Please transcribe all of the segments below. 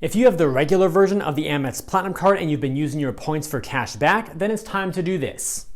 If you have the regular version of the Amex Platinum Card and you've been using your points for cash back, then it's time to do this.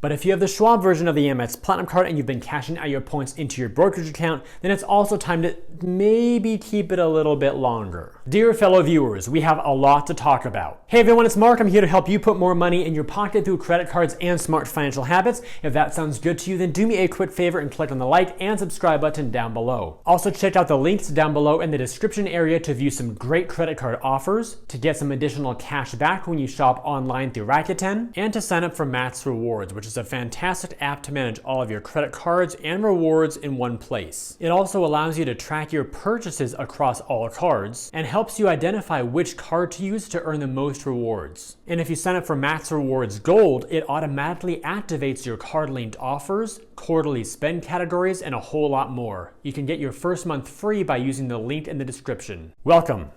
But if you have the Schwab version of the Amex Platinum Card and you've been cashing out your points into your brokerage account, then it's also time to maybe keep it a little bit longer. Dear fellow viewers, we have a lot to talk about. Hey everyone, it's Mark. I'm here to help you put more money in your pocket through credit cards and smart financial habits. If that sounds good to you, then do me a quick favor and click on the like and subscribe button down below. Also check out the links down below in the description area to view some great credit card offers, to get some additional cash back when you shop online through Rakuten, and to sign up for MAXREWARDS, which is a fantastic app to manage all of your credit cards and rewards in one place. It also allows you to track your purchases across all cards and helps you identify which card to use to earn the most rewards. And if you sign up for MAXREWARDS Gold, it automatically activates your card-linked offers, quarterly spend categories, and a whole lot more. You can get your first month free by using the link in the description. Welcome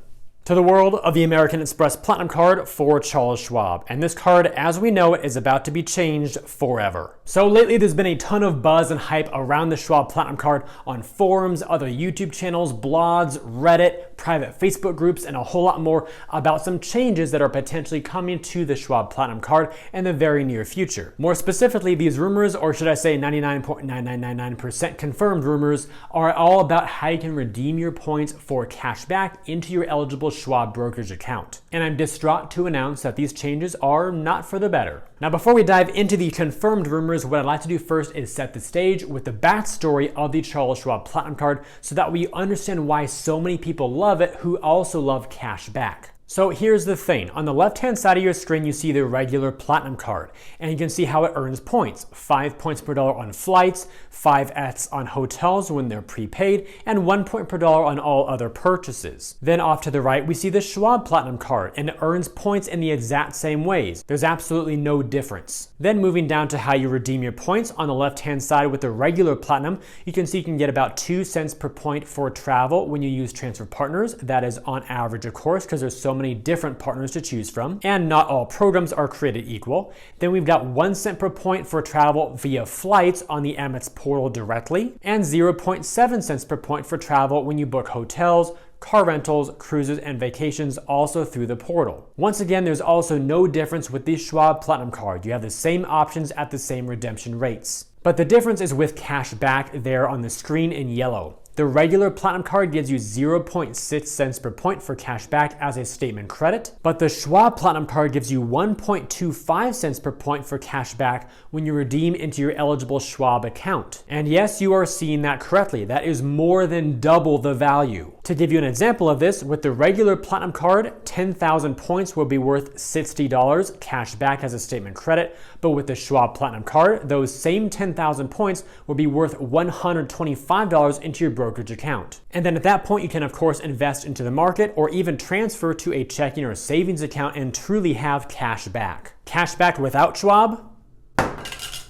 to the world of the American Express Platinum Card for Charles Schwab. And this card, as we know it, is about to be changed forever. So lately there's been a ton of buzz and hype around the Schwab Platinum Card on forums, other YouTube channels, blogs, Reddit, private Facebook groups, and a whole lot more about some changes that are potentially coming to the Schwab Platinum Card in the very near future. More specifically, these rumors, or should I say 99.9999% confirmed rumors, are all about how you can redeem your points for cash back into your eligible Schwab brokerage account. And I'm distraught to announce that these changes are not for the better. Now, before we dive into the confirmed rumors, what I'd like to do first is set the stage with the backstory of the Charles Schwab Platinum Card so that we understand why so many people love it who also love cash back. So here's the thing. On the left-hand side of your screen, you see the regular Platinum Card, and you can see how it earns points. 5 points per dollar on flights, 5x on hotels when they're prepaid, and 1 point per dollar on all other purchases. Then off to the right, we see the Schwab Platinum Card, and it earns points in the exact same ways. There's absolutely no difference. Then moving down to how you redeem your points, on the left-hand side with the regular Platinum, you can see you can get about 2 cents per point for travel when you use transfer partners. That is on average, of course, because there's so many different partners to choose from, and not all programs are created equal. Then we've got 1 cent per point for travel via flights on the Amex Portal directly, and 0.7 cents per point for travel when you book hotels, car rentals, cruises, and vacations also through the portal. Once again, there's also no difference with the Schwab Platinum Card. You have the same options at the same redemption rates. But the difference is with cash back there on the screen in yellow. The regular Platinum Card gives you 0.6 cents per point for cash back as a statement credit, but the Schwab Platinum Card gives you 1.25 cents per point for cash back when you redeem into your eligible Schwab account. And yes, you are seeing that correctly. That is more than double the value. To give you an example of this, with the regular Platinum Card, 10,000 points will be worth $60 cash back as a statement credit, but with the Schwab Platinum Card, those same 10,000 points will be worth $125 into your brokerage account. And then at that point, you can of course invest into the market or even transfer to a checking or savings account and truly have cash back. Cash back without Schwab?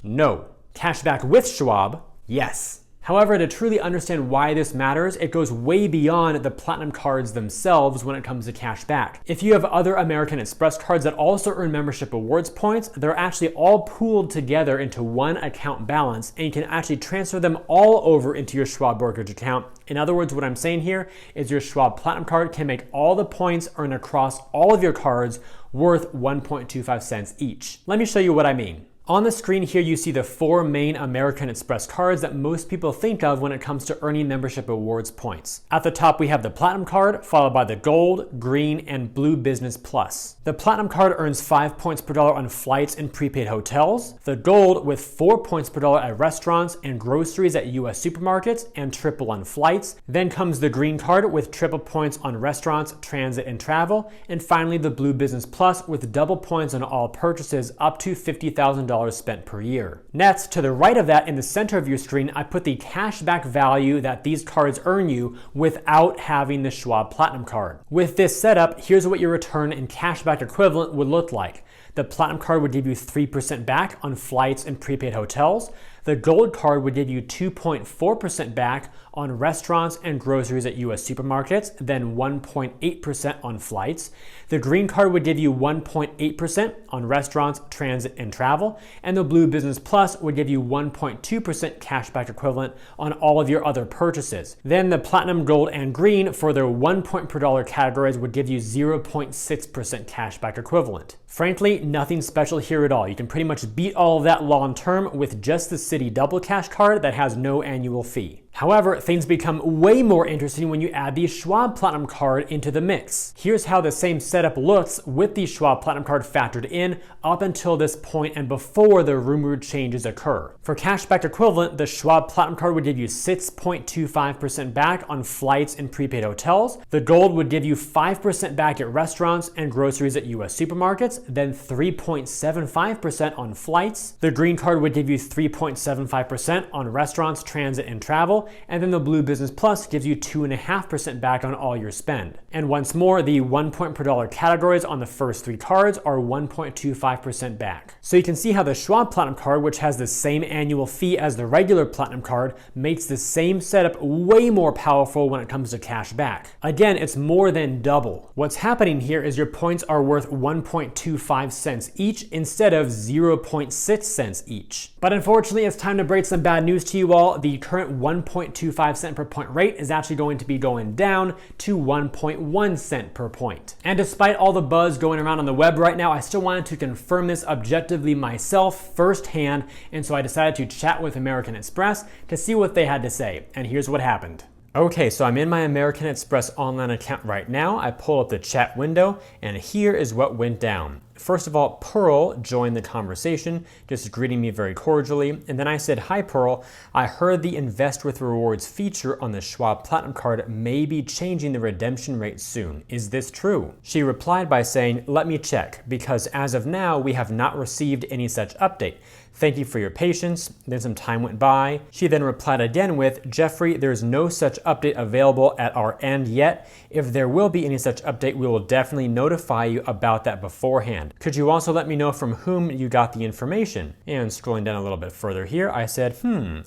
No. Cash back with Schwab? Yes. However, to truly understand why this matters, it goes way beyond the Platinum Cards themselves when it comes to cash back. If you have other American Express cards that also earn membership awards points, they're actually all pooled together into one account balance, and you can actually transfer them all over into your Schwab brokerage account. In other words, what I'm saying here is your Schwab Platinum Card can make all the points earned across all of your cards worth 1.25 cents each. Let me show you what I mean. On the screen here, you see the 4 main American Express cards that most people think of when it comes to earning membership awards points. At the top, we have the Platinum Card, followed by the Gold, Green, and Blue Business Plus. The Platinum Card earns 5 points per dollar on flights and prepaid hotels. The Gold with 4 points per dollar at restaurants and groceries at US supermarkets, and triple on flights. Then comes the Green Card with triple points on restaurants, transit, and travel. And finally, the Blue Business Plus with double points on all purchases up to $50,000 spent per year. Next, to the right of that in the center of your screen, I put the cashback value that these cards earn you without having the Schwab Platinum Card. With this setup, here's what your return and cashback equivalent would look like. The Platinum Card would give you 3% back on flights and prepaid hotels. The Gold Card would give you 2.4% back on restaurants and groceries at US supermarkets, then 1.8% on flights. The Green Card would give you 1.8% on restaurants, transit, and travel. And the Blue Business Plus would give you 1.2% cashback equivalent on all of your other purchases. Then the Platinum, Gold, and Green for their 1 point per dollar categories would give you 0.6% cashback equivalent. Frankly, nothing special here at all. You can pretty much beat all of that long term with just the Citi Double Cash card that has no annual fee. However, things become way more interesting when you add the Schwab Platinum Card into the mix. Here's how the same setup looks with the Schwab Platinum Card factored in up until this point and before the rumored changes occur. For cashback equivalent, the Schwab Platinum Card would give you 6.25% back on flights and prepaid hotels. The Gold would give you 5% back at restaurants and groceries at US supermarkets, then 3.75% on flights. The Green Card would give you 3.75% on restaurants, transit, and travel. And then the Blue Business Plus gives you 2.5% back on all your spend. And once more, the 1 point per dollar categories on the first 3 cards are 1.25% back. So you can see how the Schwab Platinum Card, which has the same annual fee as the regular Platinum Card, makes the same setup way more powerful when it comes to cash back. Again, it's more than double. What's happening here is your points are worth 1.25 cents each instead of 0.6 cents each. But unfortunately, it's time to break some bad news to you all. The current 1.25 cent per point rate is actually going to be going down to 1.1 cent per point. And despite all the buzz going around on the web right now, I still wanted to confirm this objectively myself firsthand, and so I decided to chat with American Express to see what they had to say. And here's what happened. Okay, so I'm in my American Express online account right now. I pull up the chat window, and here is what went down. First of all, Pearl joined the conversation, just greeting me very cordially. And then I said, "Hi, Pearl. I heard the Invest with Rewards feature on the Schwab Platinum Card may be changing the redemption rate soon. Is this true?" She replied by saying, "Let me check, because as of now, we have not received any such update. Thank you for your patience." Then some time went by. She then replied again with, "Jeffrey, there's no such update available at our end yet. If there will be any such update, we will definitely notify you about that beforehand. Could you also let me know from whom you got the information?" And scrolling down a little bit further here, I said,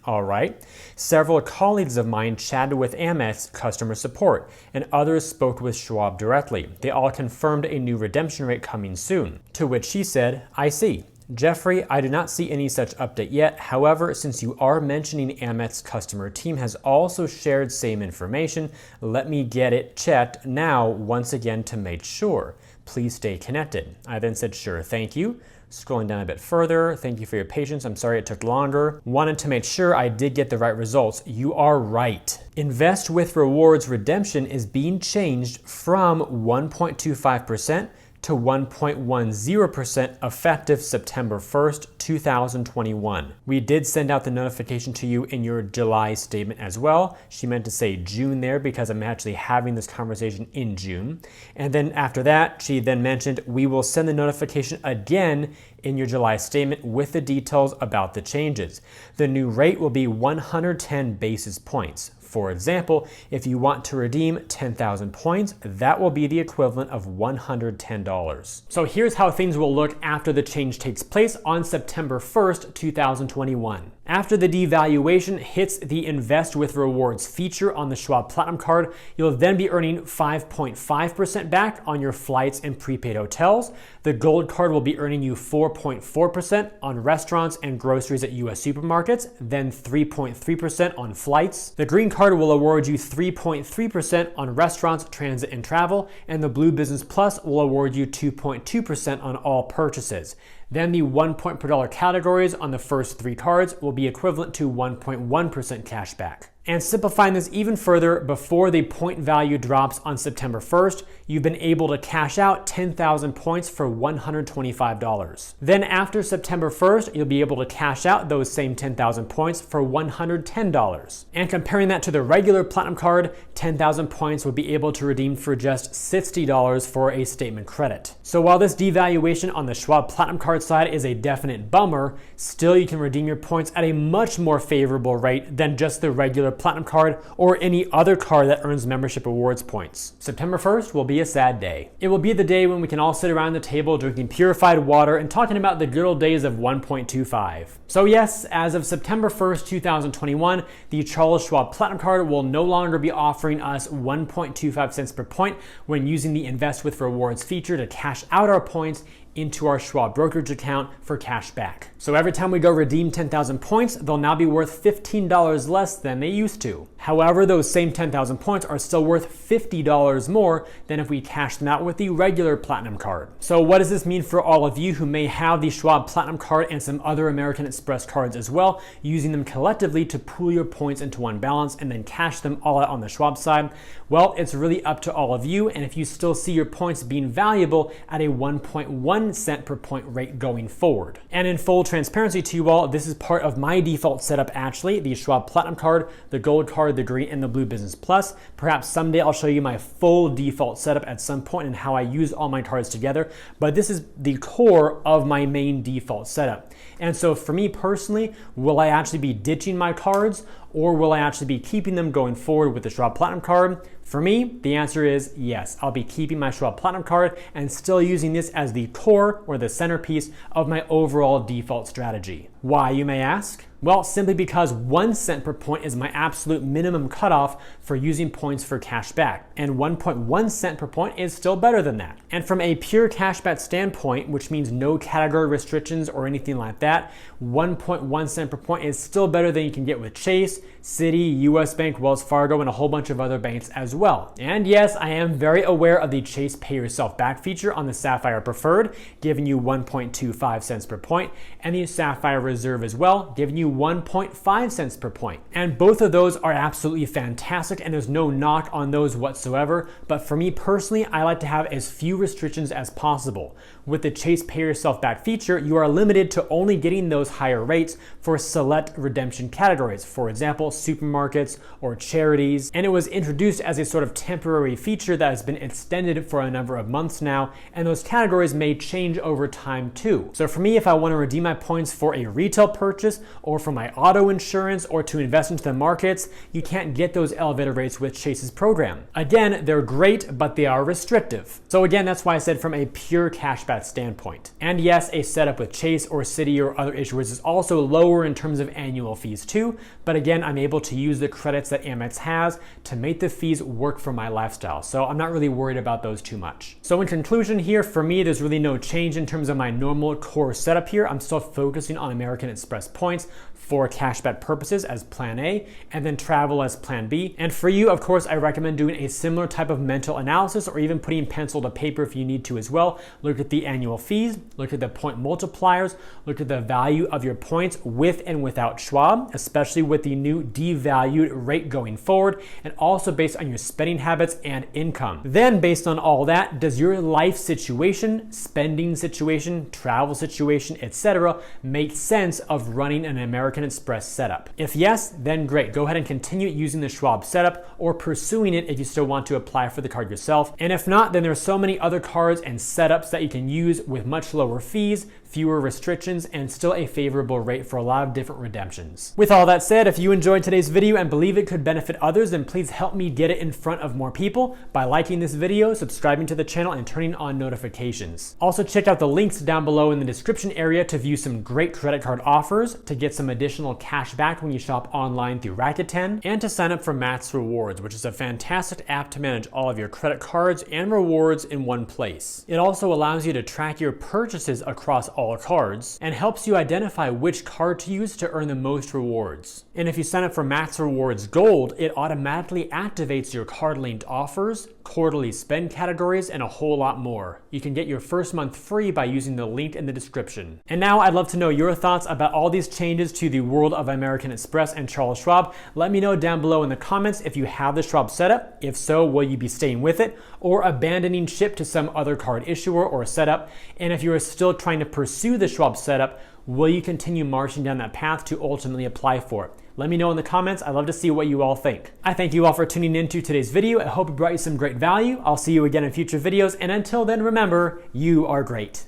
all right. "Several colleagues of mine chatted with Amex customer support, and others spoke with Schwab directly. They all confirmed a new redemption rate coming soon." To which she said, "I see. Jeffrey, I do not see any such update yet. However, since you are mentioning Amex customer team has also shared same information, let me get it checked now once again to make sure. Please stay connected." I then said, "Sure, thank you." Scrolling down a bit further, "Thank you for your patience. I'm sorry it took longer. Wanted to make sure I did get the right results. You are right. Invest with Rewards redemption is being changed from 1.25% to 1.10% effective September 1st, 2021. We did send out the notification to you in your July statement as well. She meant to say June there because I'm actually having this conversation in June. And then after that, she then mentioned we will send the notification again in your July statement with the details about the changes. The new rate will be 110 basis points. For example, if you want to redeem 10,000 points, that will be the equivalent of $110. So here's how things will look after the change takes place on September 1st, 2021. After the devaluation hits the Invest with Rewards feature on the Schwab Platinum Card, you'll then be earning 5.5% back on your flights and prepaid hotels. The Gold Card will be earning you 4.4% on restaurants and groceries at US supermarkets, then 3.3% on flights. The Green Card will award you 3.3% on restaurants, transit, and travel, and the Blue Business Plus will award you 2.2% on all purchases. Then the 1 point per dollar categories on the first 3 cards will be equivalent to 1.1% cash back. And simplifying this even further, before the point value drops on September 1st, you've been able to cash out 10,000 points for $125. Then after September 1st, you'll be able to cash out those same 10,000 points for $110. And comparing that to the regular Platinum Card, 10,000 points would be able to redeem for just $60 for a statement credit. So while this devaluation on the Schwab Platinum Card side is a definite bummer, still you can redeem your points at a much more favorable rate than just the regular regular Platinum Card or any other card that earns membership rewards points. September 1st will be a sad day. It will be the day when we can all sit around the table drinking purified water and talking about the good old days of 1.25. So yes, as of September 1st, 2021, the Charles Schwab Platinum Card will no longer be offering us 1.25 cents per point when using the Invest with Rewards feature to cash out our points into our Schwab brokerage account for cash back. So every time we go redeem 10,000 points, they'll now be worth $15 less than they used to. However, those same 10,000 points are still worth $50 more than if we cash them out with the regular Platinum Card. So what does this mean for all of you who may have the Schwab Platinum Card and some other American Express cards as well, using them collectively to pool your points into one balance and then cash them all out on the Schwab side? Well, it's really up to all of you, and if you still see your points being valuable at a 1.1 cent per point rate going forward. And in full transparency to you all, this is part of my default setup actually, the Schwab Platinum Card, the Gold Card, the Green, and the Blue Business Plus. Perhaps someday I'll show you my full default setup at some point and how I use all my cards together, but this is the core of my main default setup. And so for me personally, will I actually be ditching my cards or will I actually be keeping them going forward with the Schwab Platinum Card? For me, the answer is yes. I'll be keeping my Schwab Platinum Card and still using this as the core or the centerpiece of my overall default strategy. Why, you may ask? Well, simply because 1 cent per point is my absolute minimum cutoff for using points for cash back, and 1.1 cent per point is still better than that. And from a pure cashback standpoint, which means no category restrictions or anything like that, 1.1 cent per point is still better than you can get with Chase, Citi, US Bank, Wells Fargo, and a whole bunch of other banks as well. And yes, I am very aware of the Chase Pay Yourself Back feature on the Sapphire Preferred, giving you 1.25 cents per point, and the Sapphire Reserve as well, giving you 1.5 cents per point. And both of those are absolutely fantastic, and there's no knock on those whatsoever. But for me personally, I like to have as few restrictions as possible. With the Chase Pay Yourself Back feature, you are limited to only getting those higher rates for select redemption categories, for example, supermarkets or charities. And it was introduced as a sort of temporary feature that has been extended for a number of months now, and those categories may change over time too. So for me, if I want to redeem my points for a retail purchase or for my auto insurance or to invest into the markets, you can't get those elevated rates with Chase's program. Again, they're great, but they are restrictive. So again, that's why I said from a pure cashback standpoint. And yes, a setup with Chase or Citi or other issuers is also lower in terms of annual fees too, but again, I'm able to use the credits that Amex has to make the fees work for my lifestyle. So I'm not really worried about those too much. So in conclusion here, for me, there's really no change in terms of my normal core setup here. I'm still focusing on American Express points for cashback purposes as plan A, and then travel as plan B. And for you, of course, I recommend doing a similar type of mental analysis or even putting pencil to paper if you need to as well. Look at the annual fees, look at the point multipliers, look at the value of your points with and without Schwab, especially with the new devalued rate going forward, and also based on your spending habits and income. Then based on all that, does your life situation, spending situation, travel situation, etc. make sense of running an American Express setup? If yes, then great. Go ahead and continue using the Schwab setup or pursuing it if you still want to apply for the card yourself. And if not, then there's so many other cards and setups that you can use with much lower fees, fewer restrictions, and still a favorable rate for a lot of different redemptions. With all that said, if you enjoyed today's video and believe it could benefit others, then please help me get it in front of more people by liking this video, subscribing to the channel, and turning on notifications. Also, check out the links down below in the description area to view some great credit card offers, to get some additional cash back when you shop online through Rakuten, and to sign up for MAXREWARDS, which is a fantastic app to manage all of your credit cards and rewards in one place. It also allows you to track your purchases across all cards and helps you identify which card to use to earn the most rewards. And if you sign up for MAXREWARDS Gold, it automatically activates your card-linked offers, quarterly spend categories, and a whole lot more. You can get your first month free by using the link in the description. And now I'd love to know your thoughts about all these changes to the world of American Express and Charles Schwab. Let me know down below in the comments if you have the Schwab setup. If so, will you be staying with it or abandoning ship to some other card issuer or setup? And if you are still trying to pursue the Schwab setup, will you continue marching down that path to ultimately apply for it? Let me know in the comments. I'd love to see what you all think. I thank you all for tuning into today's video. I hope it brought you some great value. I'll see you again in future videos. And until then, remember, you are great.